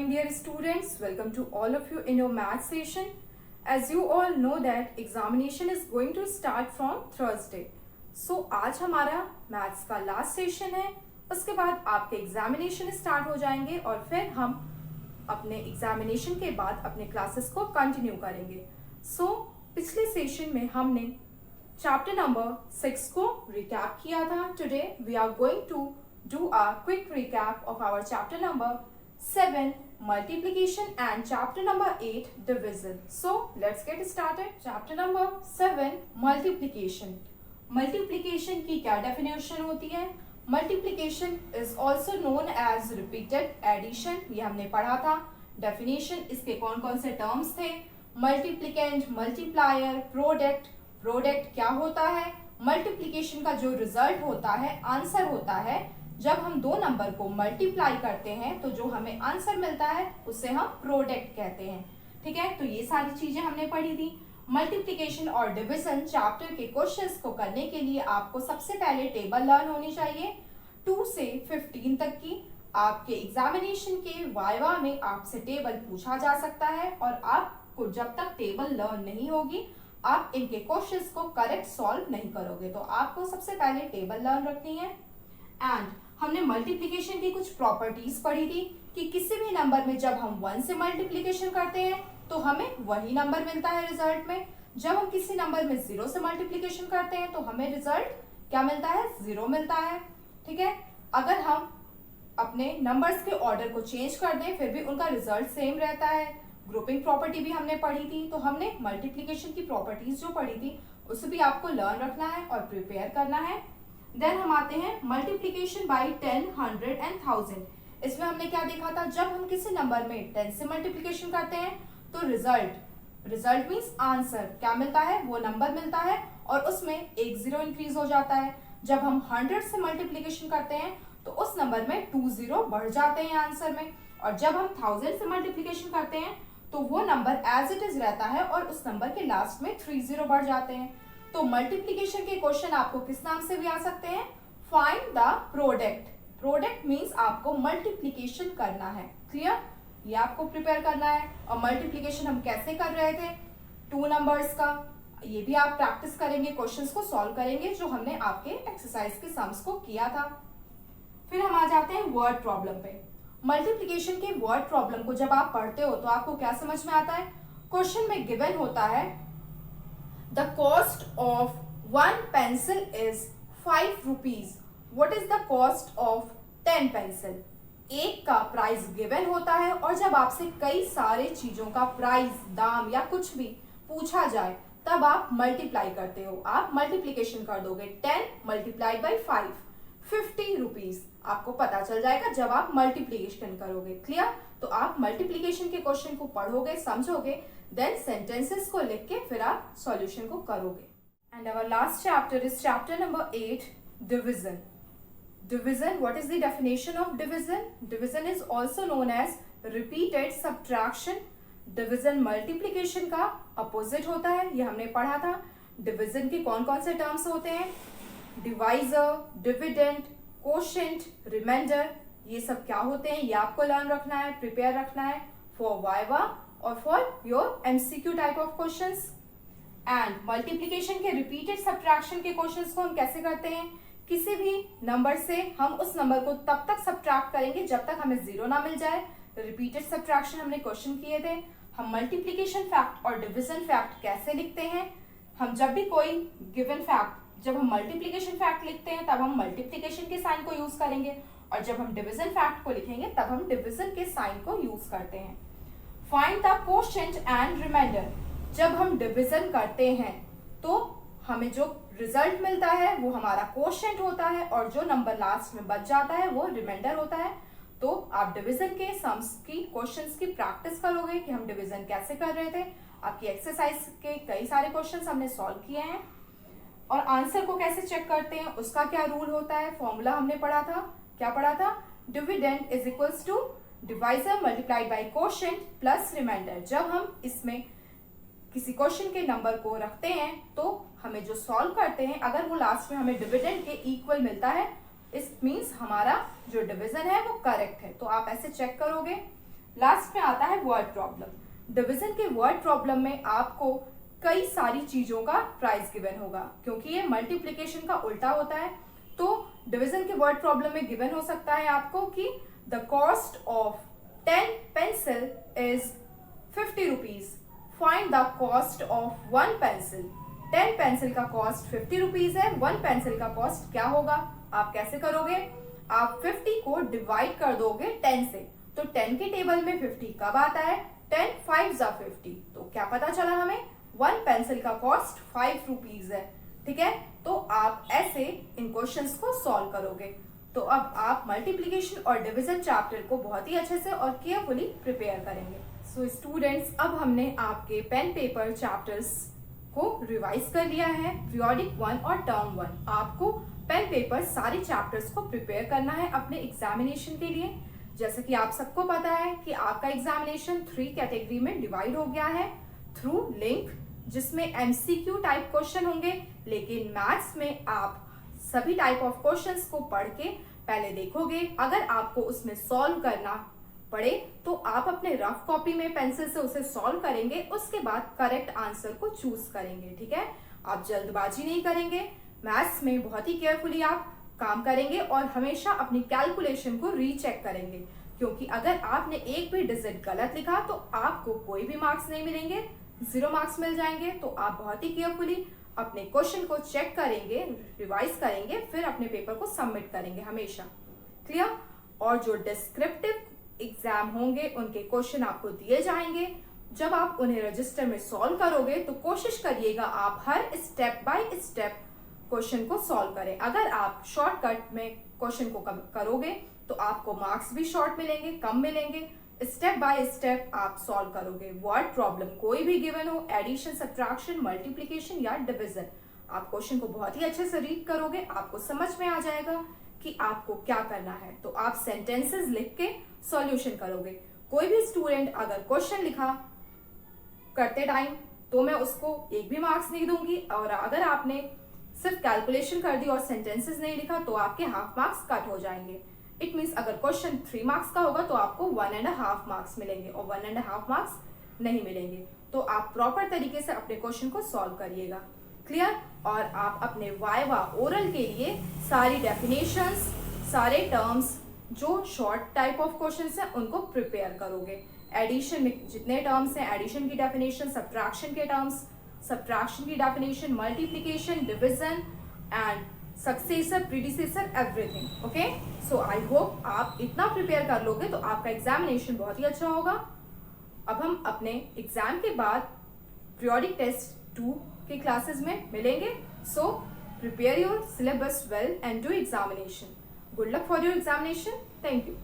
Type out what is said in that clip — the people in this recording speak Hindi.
morning dear students, welcome to all of you in your math session. As you all know that examination is going to start from Thursday. So आज हमारा मैथ्स का लास्ट सेशन है, उसके बाद आपके एग्जामिनेशन स्टार्ट हो जाएंगे और फिर हम अपने एग्जामिनेशन के बाद अपने क्लासेस को कंटिन्यू करेंगे. पिछले सेशन में हमने चैप्टर नंबर 6 को रिकैप किया था. Today we are going to do a quick recap of our chapter number 7 multiplication and chapter number 8 division. So let's get started. Chapter number 7 multiplication. Multiplication की क्या definition होती है? Multiplication is also known as repeated addition. ये हमने पढ़ा था. Definition इसके कौन कौन से terms थे? Multiplicand, multiplier, product. Product क्या होता है? Multiplication का जो result होता है, आंसर होता है, जब हम दो नंबर को मल्टीप्लाई करते हैं तो जो हमें आंसर मिलता है उसे हम प्रोडक्ट कहते हैं. ठीक है, तो ये सारी चीजें हमने पढ़ी थी. मल्टीप्लिकेशन और डिवीजन चैप्टर के क्वेश्चंस को करने के लिए आपको सबसे पहले टेबल लर्न होनी चाहिए 2 से 15 तक की. आपके एग्जामिनेशन के वाइवा में आपसे टेबल पूछा जा सकता है और आपको जब तक टेबल लर्न नहीं होगी आप इनके क्वेश्चंस को करेक्ट सॉल्व नहीं करोगे. तो आपको सबसे पहले टेबल लर्न रखनी है. एंड हमने मल्टीप्लिकेशन की कुछ प्रॉपर्टीज पढ़ी थी कि किसी भी नंबर में जब हम 1 से मल्टीप्लिकेशन करते हैं तो हमें वही नंबर मिलता है रिजल्ट में. जब हम किसी नंबर में 0 से मल्टीप्लिकेशन करते हैं तो हमें रिजल्ट क्या मिलता है? 0 मिलता है. ठीक है, अगर हम अपने नंबर्स के ऑर्डर को चेंज कर दें फिर भी उनका रिजल्ट सेम रहता है. ग्रुपिंग प्रॉपर्टी भी हमने पढ़ी थी. तो हमने मल्टीप्लिकेशन की प्रॉपर्टीज जो पढ़ी थी उसे भी आपको लर्न रखना है और प्रिपेयर करना है. देन हम आते हैं मल्टीप्लिकेशन बाय 10, 100 एंड 1000. इसमें हमने क्या देखा था? जब हम किसी नंबर में 10 से मल्टीप्लिकेशन करते हैं तो रिजल्ट मींस आंसर क्या मिलता है? वो नंबर मिलता है और उसमें एक 0 इंक्रीज हो जाता है. जब हम 100 से मल्टीप्लिकेशन करते हैं तो उस नंबर में 2 0 बढ़ जाते हैं आंसर में. और जब हम 1000 से मल्टीप्लिकेशन करते हैं तो वो नंबर एज इट इज रहता है और उस नंबर के लास्ट में 3 0 बढ़ जाते हैं. तो मल्टीप्लिकेशन के क्वेश्चन आपको किस नाम से भी आ सकते हैं? Find the product. Product means आपको मल्टीप्लिकेशन करना है. क्लियर? ये आपको प्रिपेयर करना है. और मल्टीप्लिकेशन हम कैसे कर रहे थे? 2 नंबर्स का. ये भी आप प्रैक्टिस करेंगे, क्वेश्चंस को सॉल्व करेंगे जो हमने आपके एक्सरसाइज के सम्स को किया था. फिर हम आ जाते हैं वर्ड प्रॉब्लम पे. मल्टीप्लिकेशन के वर्ड प्रॉब्लम को जब आप पढ़ते हो तो आपको क्या समझ में आता है? क्वेश्चन में गिवन होता है The cost of 1 pencil is 5 rupees. What is the cost of 10 pencil? एक का प्राइस गिवन होता है और जब आपसे कई सारे चीजों का प्राइस, दाम या कुछ भी पूछा जाए तब आप मल्टीप्लाई करते हो. आप मल्टीप्लिकेशन कर दोगे. 10 मल्टीप्लाइड बाई 5, 50 रुपीज. आपको पता चल जाएगा जब आप मल्टीप्लिकेशन करोगे. क्लियर? तो आप मल्टीप्लिकेशन के क्वेश्चन को पढ़ोगे, समझोगे, देन सेंटेंसेस को लिख के फिर आप सॉल्यूशन को करोगे. And our last chapter is chapter number 8 division. Division, what is the definition of division? Division is also known as repeated subtraction. Division multiplication का अपोजिट होता है. ये हमने पढ़ा था. डिवीजन के कौन कौन से टर्म्स होते हैं? Divisor, dividend, quotient, remainder. ये सब क्या होते हैं ये आपको लर्न रखना है, प्रिपेयर रखना है फॉर वाइवा और for your MCQ type of questions. And multiplication के रिपीटेड सब्ट्रैक्शन के क्वेश्चंस को हम कैसे करते हैं? किसी भी नंबर से हम उस नंबर को तब तक सब्ट्रैक्ट करेंगे जब तक हमें 0 ना मिल जाए. रिपीटेड सब्ट्रैक्शन हमने क्वेश्चन किए थे. हम मल्टीप्लिकेशन फैक्ट और डिविजन फैक्ट कैसे लिखते हैं? हम जब भी कोई गिवन फैक्ट, जब हम मल्टीप्लिकेशन फैक्ट लिखते हैं तब हम मल्टीप्लिकेशन के साइन को यूज करेंगे और जब हम डिवीजन फैक्ट को लिखेंगे तब हम डिवीजन के साइन को यूज करते हैं. Find the quotient and remainder. जब हम डिवीजन करते हैं तो हमें जो रिजल्ट मिलता है वो हमारा कोशेंट होता है और जो नंबर लास्ट में बच जाता है वो रिमाइंडर होता है. तो आप डिवीजन के सम्स की, क्वेश्चंस की प्रैक्टिस करोगे कि हम डिवीजन कैसे कर रहे थे. आपकी एक्सरसाइज के कई सारे क्वेश्चंस हमने सॉल्व किए हैं. और आंसर को कैसे चेक करते हैं, उसका क्या रूल होता है, फॉर्मूला हमने पढ़ा था. क्या पढ़ा था? Dividend is equals to divisor multiplied by quotient plus remainder. जब हम इसमें किसी क्वेश्चन के नंबर को रखते हैं तो हमें जो सॉल्व करते हैं अगर वो लास्ट में हमें डिविडेंड के इक्वल मिलता है इस मींस हमारा जो डिवीजन है वो करेक्ट है. तो आप ऐसे चेक करोगे. लास्ट में आता है वर्ड प्रॉब्लम। डिवीजन के वर्ड प्रॉब्लम में आपको कई सारी चीजों का प्राइस गिवन होगा, क्योंकि ये मल्टीप्लिकेशन का उल्टा होता है। तो डिवीजन के वर्ड प्रॉब्लम में गिवन हो सकता है आपको कि the cost of 10 pencil is 50 rupees, find the cost of 1 pencil. 10 pencil का कॉस्ट 50 रुपीज है, 1 पेंसिल का कॉस्ट क्या होगा? आप कैसे करोगे? आप 50 को डिवाइड कर दोगे 10 से, तो 10 के टेबल में 50 कब आता है? 10 5 जा 50। तो क्या पता चला हमें? 1 पेंसिल का कॉस्ट 5 रुपीज है। ठीक है, तो आप ऐसे इन क्वेश्चंस को सॉल्व करोगे। तो अब आप मल्टीप्लिकेशन और डिवीजन चैप्टर को बहुत ही अच्छे से और केयरफुली प्रिपेयर करेंगे। सो स्टूडेंट्स, अब हमने आपके पेन पेपर चैप्टर्स को रिवाइज कर लिया है, पीरियोडिक 1 और टर्म 1। आपको पेन पेपर सारे चैप्टर्स को प्रिपेयर करना है अपने एग्जामिनेशन के लिए। जैसे कि आप सबको पता है कि आपका एग्जामिनेशन 3 कैटेगरी में डिवाइड हो गया है, थ्रू लिंक, जिसमें एमसीक्यू टाइप क्वेश्चन होंगे, लेकिन मैथ्स में आप सभी टाइप ऑफ क्वेश्चंस को पढ़ के पहले देखोगे। अगर आपको उसमें सॉल्व करना पड़े तो आप अपने रफ कॉपी में पेंसिल से उसे सॉल्व करेंगे, उसके बाद करेक्ट आंसर को चूज करेंगे। ठीक है, आप जल्दबाजी नहीं करेंगे, मैथ्स में बहुत ही केयरफुली आप काम करेंगे और हमेशा अपनी कैलकुलेशन को रीचेक करेंगे, क्योंकि अगर आपने एक भी डिजिट गलत लिखा तो आपको कोई भी मार्क्स नहीं मिलेंगे, 0 मार्क्स मिल जाएंगे। तो आप बहुत ही केयरफुली अपने क्वेश्चन को चेक करेंगे, रिवाइज करेंगे, फिर अपने पेपर को सबमिट करेंगे हमेशा। क्लियर? और जो डिस्क्रिप्टिव एग्जाम होंगे उनके क्वेश्चन आपको दिए जाएंगे। जब आप उन्हें रजिस्टर में सॉल्व करोगे तो कोशिश करिएगा आप हर स्टेप बाय स्टेप क्वेश्चन को सॉल्व करें। अगर आप शॉर्टकट में क्वेश्चन को करोगे तो आपको मार्क्स भी शॉर्ट मिलेंगे, कम मिलेंगे। स्टेप बाय स्टेप आप सॉल्व करोगे। वर्ड प्रॉब्लम कोई भी गिवन हो, एडिशन, सब्ट्रैक्शन, मल्टीप्लिकेशन या डिवीजन, आप क्वेश्चन को बहुत ही अच्छे से रीड करोगे, आपको समझ में आ जाएगा कि आपको क्या करना है। तो आप सेंटेंसेस लिख के सॉल्यूशन करोगे। कोई भी स्टूडेंट अगर क्वेश्चन लिखा करते टाइम तो मैं उसको एक भी मार्क्स नहीं दूंगी, और अगर आपने सिर्फ कैलकुलेशन कर दी और सेंटेंसेस नहीं लिखा तो आपके हाफ मार्क्स कट हो जाएंगे। इट मीन्स अगर क्वेश्चन 3 मार्क्स का होगा तो आपको 1.5 मार्क्स मिलेंगे और 1.5 मार्क्स नहीं मिलेंगे। तो आप प्रॉपर तरीके से अपने क्वेश्चन को सॉल्व करिएगा। क्लियर? और आप अपने वाइवा ओरल के लिए सारी डेफिनेशंस, सारे टर्म्स जो शॉर्ट टाइप ऑफ क्वेश्चंस हैं उनको प्रिपेयर करोगे। एडिशन में जितने टर्म्स हैं, एडिशन की डेफिनेशन, सब्ट्रैक्शन के टर्म्स, सब्ट्रैक्शन की definition, multiplication, division and successor, predecessor, everything. Okay, so I hope आप इतना प्रिपेयर कर लोगे तो आपका एग्जामिनेशन बहुत ही अच्छा होगा। अब हम अपने एग्जाम के बाद पीरियोडिक टेस्ट 2 के क्लासेस में मिलेंगे। So prepare your syllabus well and do examination. Good luck for your examination. Thank you.